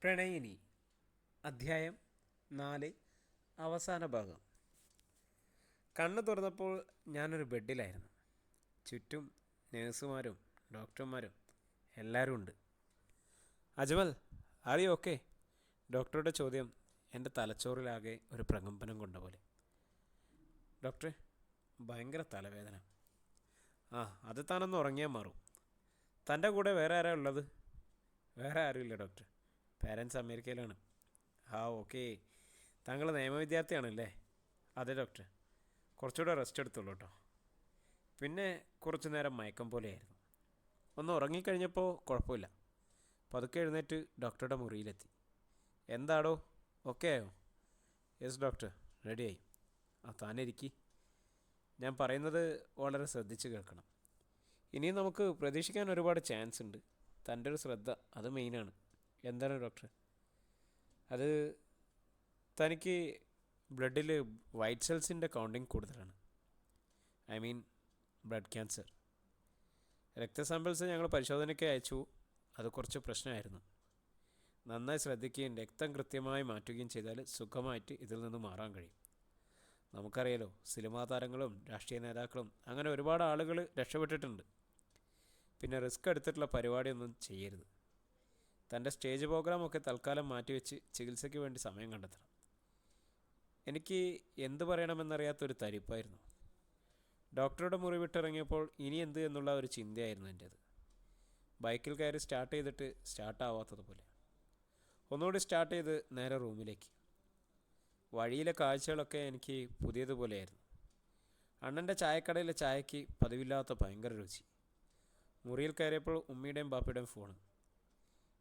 പ്രണയിനി അധ്യായം 4 അവസാന ഭാഗം. കണ്ണു തുറന്നപ്പോൾ ഞാനൊരു ബെഡിലായിരുന്നു. ചുറ്റും നേഴ്സുമാരും ഡോക്ടർമാരും എല്ലാവരും ഉണ്ട്. Ajmal, are you okay? ഡോക്ടറുടെ ചോദ്യം എൻ്റെ തലച്ചോറിലാകെ ഒരു പ്രകമ്പനം കൊണ്ട പോലെ. ഡോക്ടറെ, ഭയങ്കര തലവേദന. ആ, അത് താനൊന്ന് ഉറങ്ങിയാൽ മാറും. തൻ്റെ കൂടെ വേറെ ആരാ ഉള്ളത്? വേറെ ആരുമില്ല ഡോക്ടർ. പാരൻസ് അമേരിക്കയിലാണ്. ആ, ഓക്കെ. താങ്കൾ നിയമവിദ്യാർത്ഥിയാണല്ലേ? അതെ ഡോക്ടർ. കുറച്ചുകൂടെ റെസ്റ്റ് എടുത്തോളൂ കേട്ടോ. പിന്നെ കുറച്ചു നേരം മയക്കം പോലെയായിരുന്നു. ഒന്ന് ഉറങ്ങിക്കഴിഞ്ഞപ്പോൾ കുഴപ്പമില്ല. പതുക്കെ എഴുന്നേറ്റ് ഡോക്ടറുടെ മുറിയിലെത്തി. എന്താടോ, ഓക്കെ ആയോ? യെസ് ഡോക്ടർ, റെഡിയായി. ആ, താനിരിക്കി. ഞാൻ പറയുന്നത് വളരെ ശ്രദ്ധിച്ച് കേൾക്കണം. ഇനിയും നമുക്ക് പ്രതീക്ഷിക്കാൻ ഒരുപാട് ചാൻസ് ഉണ്ട്. തൻ്റെ ഒരു ശ്രദ്ധ, അത് മെയിനാണ്. എന്താണ് ഡോക്ടർ? അത് തനിക്ക് ബ്ലഡിൽ വൈറ്റ് സെൽസിൻ്റെ കൗണ്ടിങ് കൂടുതലാണ്. I mean blood cancer. രക്തസാമ്പിൾസ് ഞങ്ങൾ പരിശോധനയ്ക്ക് അയച്ചു. അത് കുറച്ച് പ്രശ്നമായിരുന്നു. നന്നായി ശ്രദ്ധിക്കുകയും രക്തം കൃത്യമായി മാറ്റുകയും ചെയ്താൽ സുഖമായിട്ട് ഇതിൽ നിന്ന് മാറാൻ കഴിയും. നമുക്കറിയാലോ, സിനിമാ താരങ്ങളും രാഷ്ട്രീയ നേതാക്കളും അങ്ങനെ ഒരുപാട് ആളുകൾ രക്ഷപ്പെട്ടിട്ടുണ്ട്. പിന്നെ റിസ്ക് എടുത്തിട്ടുള്ള പരിപാടിയൊന്നും ചെയ്യരുത്. തൻ്റെ സ്റ്റേജ് പ്രോഗ്രാമൊക്കെ തൽക്കാലം മാറ്റിവെച്ച് ചികിത്സയ്ക്ക് വേണ്ടി സമയം കണ്ടെത്തണം. എനിക്ക് എന്തു പറയണമെന്നറിയാത്തൊരു തരിപ്പായിരുന്നു. ഡോക്ടറുടെ മുറി വിട്ടിറങ്ങിയപ്പോൾ ഇനി എന്ത് എന്നുള്ള ഒരു ചിന്തയായിരുന്നു എൻ്റേത്. ബൈക്കിൽ കയറി സ്റ്റാർട്ട് ചെയ്തിട്ട് സ്റ്റാർട്ടാവാത്തതുപോലെ. ഒന്നുകൂടി സ്റ്റാർട്ട് ചെയ്ത് നേരെ റൂമിലേക്ക്. വഴിയിലെ കാഴ്ചകളൊക്കെ എനിക്ക് പുതിയതുപോലെയായിരുന്നു. അണ്ണൻ്റെ ചായക്കടയിലെ ചായയ്ക്ക് പതിവില്ലാത്ത ഭയങ്കര രുചി. മുറിയിൽ കയറിയപ്പോൾ ഉമ്മയുടെയും ബാപ്പയുടെയും ഫോണ്.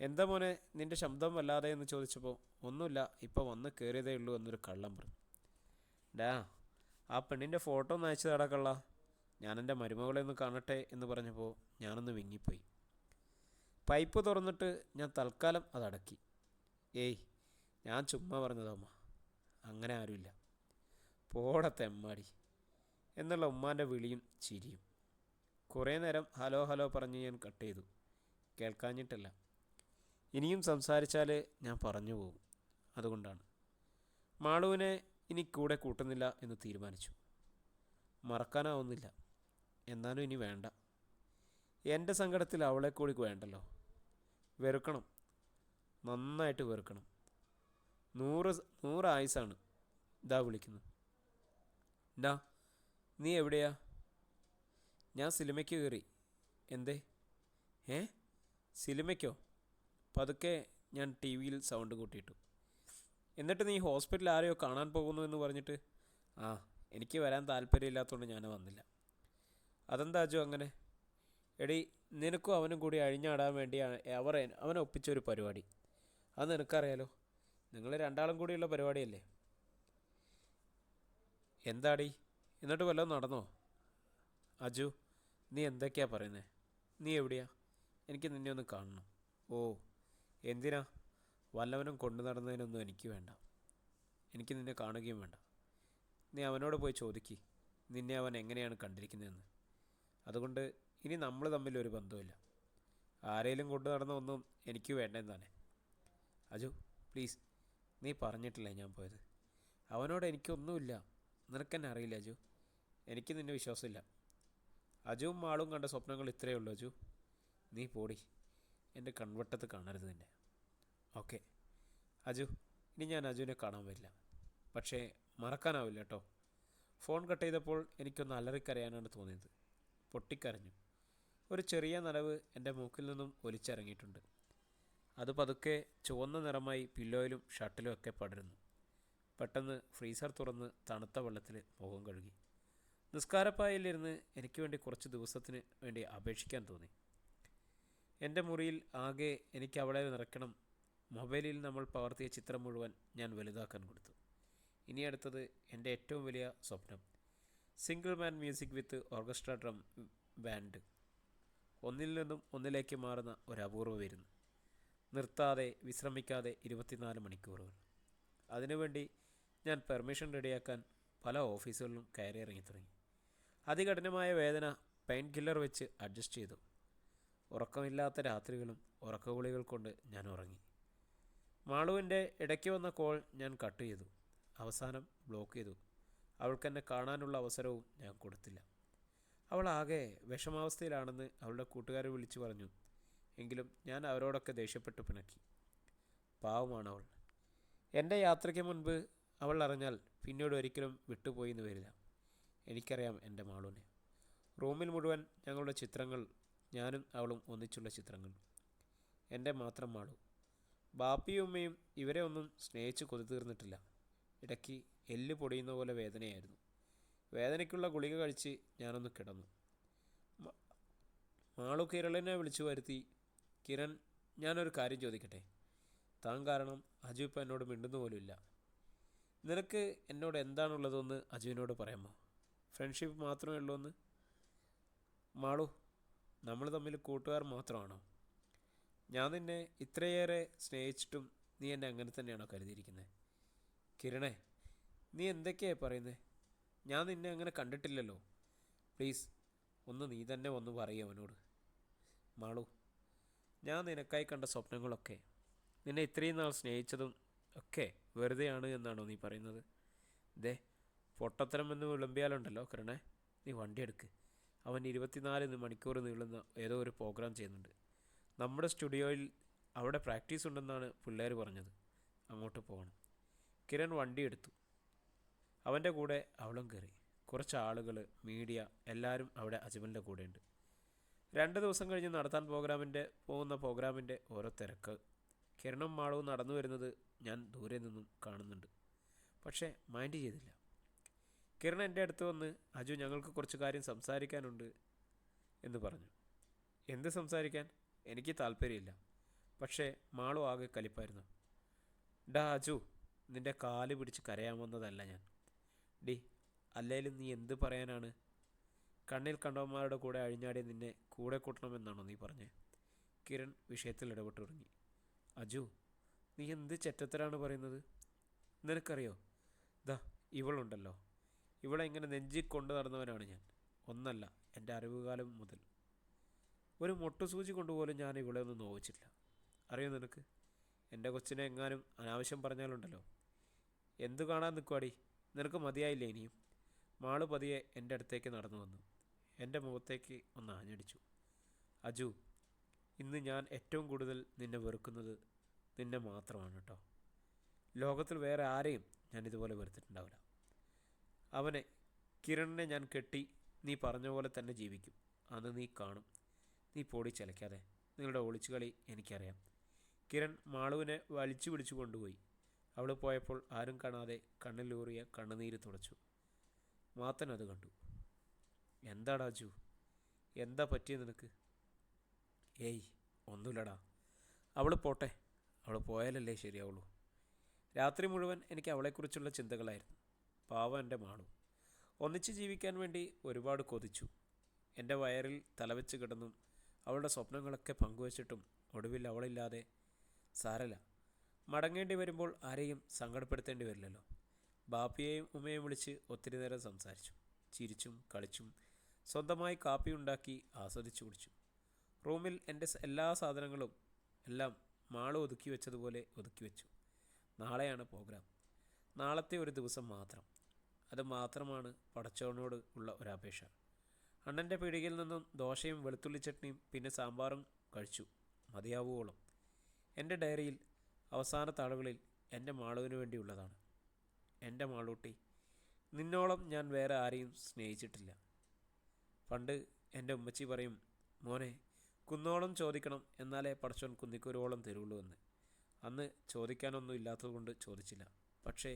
എന്താ മോനെ നിൻ്റെ ശബ്ദം വല്ലാതെ എന്ന് ചോദിച്ചപ്പോൾ ഒന്നുമില്ല, ഇപ്പോൾ വന്ന് കയറിയതേ ഉള്ളൂ എന്നൊരു കള്ളം പറഞ്ഞു. ഡാ, ആ പെണ്ണിൻ്റെ ഫോട്ടോ ഒന്ന് അയച്ചു തടക്കള്ള, ഞാനെൻ്റെ മരുമകളെ ഒന്ന് കാണട്ടെ എന്ന് പറഞ്ഞപ്പോൾ ഞാനൊന്ന് വിങ്ങിപ്പോയി. പൈപ്പ് തുറന്നിട്ട് ഞാൻ തൽക്കാലം അതടക്കി. ഏയ്, ഞാൻ ചുമ്മാ പറഞ്ഞതമ്മ, അങ്ങനെ ആരുമില്ല. പോടത്തെ എമ്മാടി എന്നുള്ള ഉമ്മാൻ്റെ വിളിയും ചിരിയും. കുറേ നേരം ഹലോ ഹലോ പറഞ്ഞ് ഞാൻ കട്ട് ചെയ്തു. കേൾക്കാഞ്ഞിട്ടല്ല, ഇനിയും സംസാരിച്ചാൽ ഞാൻ പറഞ്ഞു പോകും. അതുകൊണ്ടാണ്. മാളുവിനെ ഇനി കൂടെ കൂട്ടുന്നില്ല എന്ന് തീരുമാനിച്ചു. മറക്കാനാവുന്നില്ല, എന്നാലും ഇനി വേണ്ട. എൻ്റെ സങ്കടത്തിൽ അവളെ കൂടി വേണ്ടല്ലോ. വെറുക്കണം, നന്നായിട്ട് വെറുക്കണം. 100 ആയുസാണ്. ഇതാ വിളിക്കുന്നു. ഡാ, നീ എവിടെയാ? ഞാൻ സിനിമയ്ക്ക് കയറി. എന്തേ? സിനിമയ്ക്കോ? പതുക്കെ ഞാൻ ടി വിയിൽ സൗണ്ട് കൂട്ടിയിട്ടു. എന്നിട്ട് നീ ഹോസ്പിറ്റലിൽ ആരെയോ കാണാൻ പോകുന്നു എന്ന് പറഞ്ഞിട്ട്? ആ, എനിക്ക് വരാൻ താല്പര്യമില്ലാത്തതുകൊണ്ട് ഞാൻ വന്നില്ല. അതെന്താ അജു അങ്ങനെ? എടി, നിനക്കും അവനും കൂടി അഴിഞ്ഞാടാൻ വേണ്ടിയാണ് അവനെ ഒപ്പിച്ചൊരു പരിപാടി. അത് നിനക്കറിയാലോ. നിങ്ങൾ രണ്ടാളും കൂടിയുള്ള പരിപാടിയല്ലേ. എന്താടി, എന്നിട്ട് വല്ലതും നടന്നോ? അജു, നീ എന്തൊക്കെയാ പറയുന്നത്? നീ എവിടെയാ? എനിക്ക് നിന്നെ ഒന്ന് കാണണം. ഓ, എന്തിനാ? വല്ലവനും കൊണ്ടു നടന്നതിനൊന്നും എനിക്ക് വേണ്ട. എനിക്ക് നിന്നെ കാണുകയും വേണ്ട. നീ അവനോട് പോയി ചോദിക്ക് നിന്നെ അവൻ എങ്ങനെയാണ് കണ്ടിരിക്കുന്നതെന്ന്. അതുകൊണ്ട് ഇനി നമ്മൾ തമ്മിൽ ഒരു ബന്ധമില്ല. ആരെങ്കിലും കൊണ്ടു നടന്ന ഒന്നും എനിക്ക് വേണ്ടെന്നാണ്. അജു പ്ലീസ്, നീ പറഞ്ഞിട്ടില്ലേ ഞാൻ പോയത്? അവനോട് എനിക്കൊന്നുമില്ല. നിനക്കെന്നെ അറിയില്ല അജു. എനിക്ക് നിന്നെ വിശ്വാസമില്ല. അജുവും മാളും കണ്ട സ്വപ്നങ്ങൾ ഇത്രയേ ഉള്ളൂ അജു. നീ പോടി, എൻ്റെ കൺവട്ടത്ത് കാണരുത് നിന്നെ. ഓക്കെ അജു, ഇനി ഞാൻ അജുവിനെ കാണാൻ വരില്ല. പക്ഷേ മറക്കാനാവില്ല കേട്ടോ. ഫോൺ കട്ട് ചെയ്തപ്പോൾ എനിക്കൊന്ന് അലറിക്കരയാനാണ് തോന്നിയത്. പൊട്ടിക്കരഞ്ഞു. ഒരു ചെറിയ നനവ് എൻ്റെ മൂക്കിൽ നിന്നും ഒലിച്ചിറങ്ങിയിട്ടുണ്ട്. അത് പതുക്കെ ചുവന്ന നിറമായി പില്ലോയിലും ഷർട്ടിലും ഒക്കെ പടരുന്നു. പെട്ടെന്ന് ഫ്രീസർ തുറന്ന് തണുത്ത വെള്ളത്തിൽ മുഖം കഴുകി. നിസ്കാരപ്പായയിലിരുന്ന് എനിക്ക് വേണ്ടി കുറച്ച് ദിവസത്തിന് വേണ്ടി അപേക്ഷിക്കാൻ തോന്നി. എൻ്റെ മുറിയിൽ ആകെ എനിക്ക് അവളെ നിറയ്ക്കണം. മൊബൈലിൽ നമ്മൾ പകർത്തിയ ചിത്രം മുഴുവൻ ഞാൻ വലുതാക്കാൻ കൊടുത്തു. ഇനി അടുത്തത് എൻ്റെ ഏറ്റവും വലിയ സ്വപ്നം. Single man music with orchestra drum band. ഒന്നിൽ നിന്നും ഒന്നിലേക്ക് മാറുന്ന ഒരു അപൂർവ വിരുന്ന്. നിർത്താതെ വിശ്രമിക്കാതെ 24 മണിക്കൂറുകൾ. അതിനുവേണ്ടി ഞാൻ പെർമിഷൻ റെഡിയാക്കാൻ പല ഓഫീസുകളിലും കയറി ഇറങ്ങി തുടങ്ങി. അതികഠിനമായ വേദന പെയിൻ കില്ലർ വെച്ച് അഡ്ജസ്റ്റ് ചെയ്തു. ഉറക്കമില്ലാത്ത രാത്രികളും ഉറക്കഗുളികൾ കൊണ്ട് ഞാൻ ഉറങ്ങി. മാളുവിൻ്റെ ഇടയ്ക്ക് വന്ന കോൾ ഞാൻ കട്ട് ചെയ്തു. അവസാനം ബ്ലോക്ക് ചെയ്തു. അവൾക്കെന്നെ കാണാനുള്ള അവസരവും ഞാൻ കൊടുത്തില്ല. അവൾ ആകെ വിഷമാവസ്ഥയിലാണെന്ന് അവളുടെ കൂട്ടുകാരെ വിളിച്ചു പറഞ്ഞു. എങ്കിലും ഞാൻ അവരോടൊക്കെ ദേഷ്യപ്പെട്ടു പിണക്കി. പാവമാണ് അവൾ. എൻ്റെ യാത്രയ്ക്ക് മുൻപ് അവൾ അറിഞ്ഞാൽ പിന്നീട് ഒരിക്കലും വിട്ടുപോയി എന്ന് വരില്ല. എനിക്കറിയാം എൻ്റെ മാളുവിനെ. റൂമിൽ മുഴുവൻ ഞങ്ങളുടെ ചിത്രങ്ങൾ, ഞാനും അവളും ഒന്നിച്ചുള്ള ചിത്രങ്ങൾ. എൻ്റെ മാത്രം മാളു. ബാപ്പിയും ഉമ്മയും ഇവരെ ഒന്നും സ്നേഹിച്ച് കൊതി തീർന്നിട്ടില്ല. ഇടയ്ക്ക് എല്ല് പൊടിയുന്ന പോലെ വേദനയായിരുന്നു. വേദനയ്ക്കുള്ള ഗുളിക കഴിച്ച് ഞാനൊന്ന് കിടന്നു. മാളു കിരണിനെ വിളിച്ചു വരുത്തി. കിരൺ, ഞാനൊരു കാര്യം ചോദിക്കട്ടെ? താൻ കാരണം അജു ഇപ്പം എന്നോട് മിണ്ടുന്ന പോലുമില്ല. നിനക്ക് എന്നോട് എന്താണുള്ളതെന്ന് അജുവിനോട് പറയാമോ? ഫ്രണ്ട്ഷിപ്പ് മാത്രമേ ഉള്ളൂ എന്ന്? മാളു, നമ്മൾ തമ്മിൽ കൂട്ടുകാർ മാത്രമാണോ? ഞാൻ നിന്നെ ഇത്രയേറെ സ്നേഹിച്ചിട്ടും നീ എന്നെ അങ്ങനെ തന്നെയാണോ കരുതിയിരിക്കുന്നത്? കിരണേ, നീ എന്തൊക്കെയാണ് പറയുന്നത്? ഞാൻ നിന്നെ അങ്ങനെ കണ്ടിട്ടില്ലല്ലോ. പ്ലീസ് നീ തന്നെ ഒന്ന് പറയൂ അവനോട്. മാളു, ഞാൻ നിനക്കായി കണ്ട സ്വപ്നങ്ങളൊക്കെ, നിന്നെ ഇത്രയും നാൾ സ്നേഹിച്ചതും ഒക്കെ വെറുതെയാണ് എന്നാണോ നീ പറയുന്നത്? ദേ, പൊട്ടത്തരം എന്ന് വിളമ്പിയാലുണ്ടല്ലോ കിരണേ, നീ വണ്ടി എടുക്ക്. അവൻ 24 മണിക്കൂർ നീളുന്ന ഏതോ ഒരു പ്രോഗ്രാം ചെയ്യുന്നുണ്ട്. നമ്മുടെ സ്റ്റുഡിയോയിൽ അവിടെ പ്രാക്ടീസ് ഉണ്ടെന്നാണ് പിള്ളേർ പറഞ്ഞത്. അങ്ങോട്ട് പോകണം. കിരൺ വണ്ടി എടുത്തു. അവൻ്റെ കൂടെ അവളും കയറി. കുറച്ച് ആളുകൾ, മീഡിയ, എല്ലാവരും അവിടെ അജ്മലിൻ്റെ കൂടെയുണ്ട്. 2 ദിവസം കഴിഞ്ഞ് നടത്താൻ പോകുന്ന പ്രോഗ്രാമിൻ്റെ ഓരോ തിരക്ക്. കിരണും മാളവും നടന്നു വരുന്നത് ഞാൻ ദൂരെ നിന്നും കാണുന്നുണ്ട്. പക്ഷേ മൈൻഡ് ചെയ്തില്ല. കിരൺ എൻ്റെ അടുത്ത് വന്ന്, അജു, ഞങ്ങൾക്ക് കുറച്ച് കാര്യം സംസാരിക്കാനുണ്ട് എന്ന് പറഞ്ഞു. എന്ത് സംസാരിക്കാൻ? എനിക്ക് താല്പര്യമില്ല. പക്ഷേ മാളു ആകെ കലിപ്പായിരുന്നു. ഡാ അജു, നിൻ്റെ കാല് പിടിച്ച് കരയാൻ വന്നതല്ല ഞാൻ. ഡി, അല്ലേലും നീ എന്ത് പറയാനാണ്? കണ്ണിൽ കണ്ടവന്മാരുടെ കൂടെ അഴിഞ്ഞാടി നിന്നെ കൂടെ കൂട്ടണമെന്നാണോ നീ പറഞ്ഞേ? കിരൺ വിഷയത്തിൽ ഇടപെട്ടു തുടങ്ങി. അജു, നീ എന്ത് ചെറ്റത്തരാണ് പറയുന്നത്? നിനക്കറിയോ, ദാ ഇവളുണ്ടല്ലോ, ഇവളെ ഇങ്ങനെ നെഞ്ചിൽ കൊണ്ടു നടന്നവനാണ് ഞാൻ. ഒന്നല്ല, എൻ്റെ അറിവുകാലം മുതൽ. ഒരു മൊട്ടുസൂചി കൊണ്ടുപോലും ഞാൻ ഇവളെ ഒന്നും നോവിച്ചിട്ടില്ല. അറിയോ നിനക്ക്? എൻ്റെ കൊച്ചിനെ എങ്ങാനും അനാവശ്യം പറഞ്ഞാലുണ്ടല്ലോ. എന്തു കാണാൻ നിൽക്കുവാടി? നിനക്ക് മതിയായില്ലേ ഇനിയും? മാളു പതിയെ എൻ്റെ അടുത്തേക്ക് നടന്നു വന്നു. എൻ്റെ മുഖത്തേക്ക് ഒന്ന് ആഞ്ഞടിച്ചു. അജു, ഇന്ന് ഞാൻ ഏറ്റവും കൂടുതൽ നിന്നെ വെറുക്കുന്നത് നിന്നെ മാത്രമാണ് കേട്ടോ. ലോകത്തിൽ വേറെ ആരെയും ഞാൻ ഇതുപോലെ വെറുത്തിട്ടുണ്ടാവില്ല. അവനെ, കിരണിനെ ഞാൻ കെട്ടി നീ പറഞ്ഞ പോലെ തന്നെ ജീവിക്കും. അന്ന് നീ കാണും. നീ പോടി ചലയ്ക്കാതെ. നിങ്ങളുടെ ഒളിച്ചുകളി എനിക്കറിയാം. കിരൺ മാളുവിനെ വലിച്ചു പിടിച്ചു കൊണ്ടുപോയി. അവൾ പോയപ്പോൾ ആരും കാണാതെ കണ്ണിലൂറിയ കണ്ണുനീര് തുടച്ചു. മാത്തൻ അത് കണ്ടു. എന്താടാ അജു, എന്താ പറ്റിയത് നിനക്ക്? ഏയ്, ഒന്നുമില്ലടാ. അവൾ പോട്ടെ. അവൾ പോയാലല്ലേ ശരിയാവുള്ളൂ. രാത്രി മുഴുവൻ എനിക്ക് അവളെക്കുറിച്ചുള്ള ചിന്തകളായിരുന്നു. പാവം എൻ്റെ മാളു. ഒന്നിച്ച് ജീവിക്കാൻ വേണ്ടി ഒരുപാട് കൊതിച്ചു. എൻ്റെ വയറിൽ തലവെച്ച് കിടന്നും അവളുടെ സ്വപ്നങ്ങളൊക്കെ പങ്കുവച്ചിട്ടും ഒടുവിൽ അവളില്ലാതെ. സാരല്ല, മടങ്ങേണ്ടി വരുമ്പോൾ ആരെയും സങ്കടപ്പെടുത്തേണ്ടി വരില്ലല്ലോ. ബാപ്പിയെയും ഉമ്മയെയും വിളിച്ച് ഒത്തിരി നേരം സംസാരിച്ചു. ചിരിച്ചും കളിച്ചും സ്വന്തമായി കാപ്പി ഉണ്ടാക്കി ആസ്വദിച്ചു കുടിച്ചു. റൂമിൽ എൻ്റെ എല്ലാ സാധനങ്ങളും എല്ലാം മാളു ഒതുക്കി വെച്ചതുപോലെ ഒതുക്കി വെച്ചു. നാളെയാണ് പ്രോഗ്രാം. നാളത്തെ ഒരു ദിവസം മാത്രം. അത് മാത്രമാണ് പടച്ചവനോട് ഉള്ള ഒരപേക്ഷ. അണ്ണൻ്റെ പീടികയിൽ നിന്നും ദോശയും വെളുത്തുള്ളി ചട്നിയും പിന്നെ സാമ്പാറും കഴിച്ചു മതിയാവുവോളം. എൻ്റെ ഡയറിയിൽ അവസാന താളുകളിൽ എൻ്റെ മാളുവിന് വേണ്ടിയുള്ളതാണ്. എൻ്റെ മാളൂട്ടി, നിന്നോളം ഞാൻ വേറെ ആരെയും സ്നേഹിച്ചിട്ടില്ല. പണ്ട് എൻ്റെ ഉമ്മച്ചി പറയും, മോനെ, കുന്നോളം ചോദിക്കണം എന്നാലേ പടച്ചോൻ കുന്നിക്കുരുവോളം തരുള്ളൂ എന്ന്. അന്ന് ചോദിക്കാനൊന്നും ഇല്ലാത്തതുകൊണ്ട് ചോദിച്ചില്ല. പക്ഷേ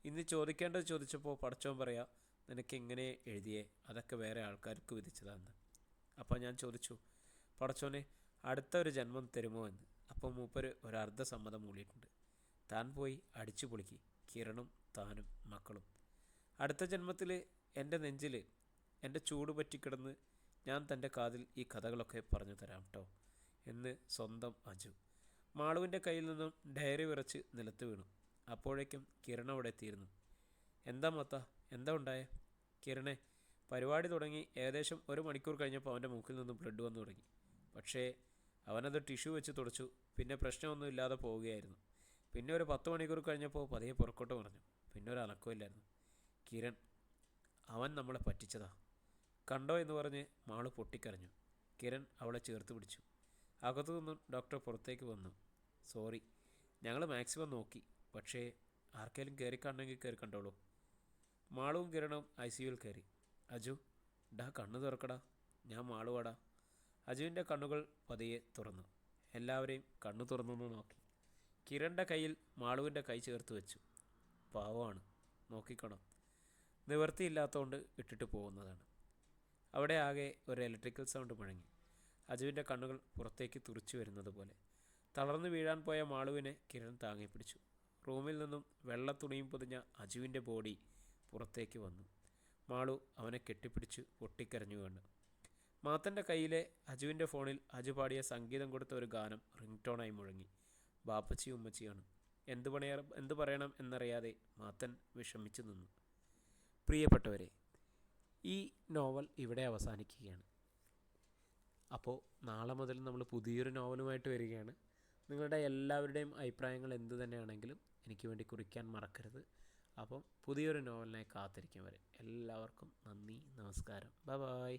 ഇന്ന് ചോദിക്കേണ്ടത് ചോദിച്ചപ്പോൾ പടച്ചോൻ പറയാ, നിനക്ക് എങ്ങനെ എഴുതിയേ, അതൊക്കെ വേറെ ആൾക്കാർക്ക് വിധിച്ചതാന്ന്. അപ്പോൾ ഞാൻ ചോദിച്ചു, പടച്ചോനെ, അടുത്ത ഒരു ജന്മം തരുമോ എന്ന്. അപ്പോൾ മൂപ്പര് ഒരർദ്ധസമ്മതം മൂളിയിട്ടുണ്ട്. താൻ പോയി അടിച്ചു പൊളിക്ക്, കിരണും താനും മക്കളും. അടുത്ത ജന്മത്തിൽ എൻ്റെ നെഞ്ചിൽ എൻ്റെ ചൂട് പറ്റിക്കിടന്ന് ഞാൻ തൻ്റെ കാതിൽ ഈ കഥകളൊക്കെ പറഞ്ഞു തരാം കേട്ടോ എന്ന് സ്വന്തം അജു. മാളുവിൻ്റെ കയ്യിൽ നിന്നും ഡയറി വിറച്ച് നിലത്ത് വീണു. അപ്പോഴേക്കും കിരൺ അവിടെ എത്തിയിരുന്നു. എന്താ മത്ത, എന്താ ഉണ്ടായേ? കിരണേ, പരിപാടി തുടങ്ങി ഏകദേശം 1 മണിക്കൂർ കഴിഞ്ഞപ്പോൾ അവൻ്റെ മൂക്കിൽ നിന്നും ബ്ലഡ് വന്നു തുടങ്ങി. പക്ഷേ അവനത് ടിഷ്യൂ വെച്ച് തുടച്ചു. പിന്നെ പ്രശ്നമൊന്നും ഇല്ലാതെ പോവുകയായിരുന്നു. പിന്നെ ഒരു 10 മണിക്കൂർ കഴിഞ്ഞപ്പോൾ പതിയെ പുറക്കോട്ട് പറഞ്ഞു. പിന്നെ ഒരു അനക്കമില്ലായിരുന്നു. കിരൺ, അവൻ നമ്മളെ പറ്റിച്ചതാ കണ്ടോ എന്ന് പറഞ്ഞ് മാളു പൊട്ടിക്കരഞ്ഞു. കിരൺ അവളെ ചേർത്ത് പിടിച്ചു. അകത്തു നിന്നും ഡോക്ടർ പുറത്തേക്ക് വന്നു. സോറി, ഞങ്ങൾ മാക്സിമം നോക്കി, പക്ഷേ ആർക്കെങ്കിലും കയറി കാണണമെങ്കിൽ കയറി കണ്ടോളൂ. മാളുവും കിരണും ICUവിൽ കയറി. അജു, ഡാ കണ്ണു തുറക്കടാ, ഞാൻ മാളുവാടാ. അജുവിൻ്റെ കണ്ണുകൾ പതിയെ തുറന്നു. എല്ലാവരെയും കണ്ണു തുറന്നു നോക്കി. കിരണിൻ്റെ കയ്യിൽ മാളുവിൻ്റെ കൈ ചേർത്ത് വെച്ചു. പാവമാണ്, നോക്കിക്കണം. നിവൃത്തിയില്ലാത്തതുകൊണ്ട് ഇട്ടിട്ട് പോകുന്നതാണ്. അവിടെ ആകെ ഒരു ഇലക്ട്രിക്കൽ സൗണ്ട് മുഴങ്ങി. അജുവിൻ്റെ കണ്ണുകൾ പുറത്തേക്ക് തുറിച്ചു വരുന്നത് പോലെ. തളർന്നു വീഴാൻ പോയ മാളുവിനെ കിരൺ താങ്ങിപ്പിടിച്ചു. റൂമിൽ നിന്നും വെള്ള തുണിയും പൊതിഞ്ഞ അജുവിൻ്റെ ബോഡി പുറത്തേക്ക് വന്നു. മാളു അവനെ കെട്ടിപ്പിടിച്ചു പൊട്ടിക്കരഞ്ഞു കണ്ടു. മാത്തൻ്റെ കയ്യിലെ അജുവിൻ്റെ ഫോണിൽ അജു പാടിയ സംഗീതം കൊടുത്ത ഒരു ഗാനം റിംഗ് ടോണായി മുഴങ്ങി. ബാപ്പച്ചിയും ഉമ്മച്ചിയാണ്. എന്തു പറയണം എന്നറിയാതെ മാത്തൻ വിഷമിച്ചു നിന്നു. പ്രിയപ്പെട്ടവരെ, ഈ നോവൽ ഇവിടെ അവസാനിക്കുകയാണ്. അപ്പോൾ നാളെ മുതൽ നമ്മൾ പുതിയൊരു നോവലുമായിട്ട് വരികയാണ്. നിങ്ങളുടെ എല്ലാവരുടെയും അഭിപ്രായങ്ങൾ എന്തു തന്നെയാണെങ്കിലും എനിക്ക് വേണ്ടി കുറിക്കാൻ മറക്കരുത്. അപ്പം പുതിയൊരു നോവലിനായി കാത്തിരിക്കും വരെ എല്ലാവർക്കും നന്ദി, നമസ്കാരം, ബൈ ബൈ.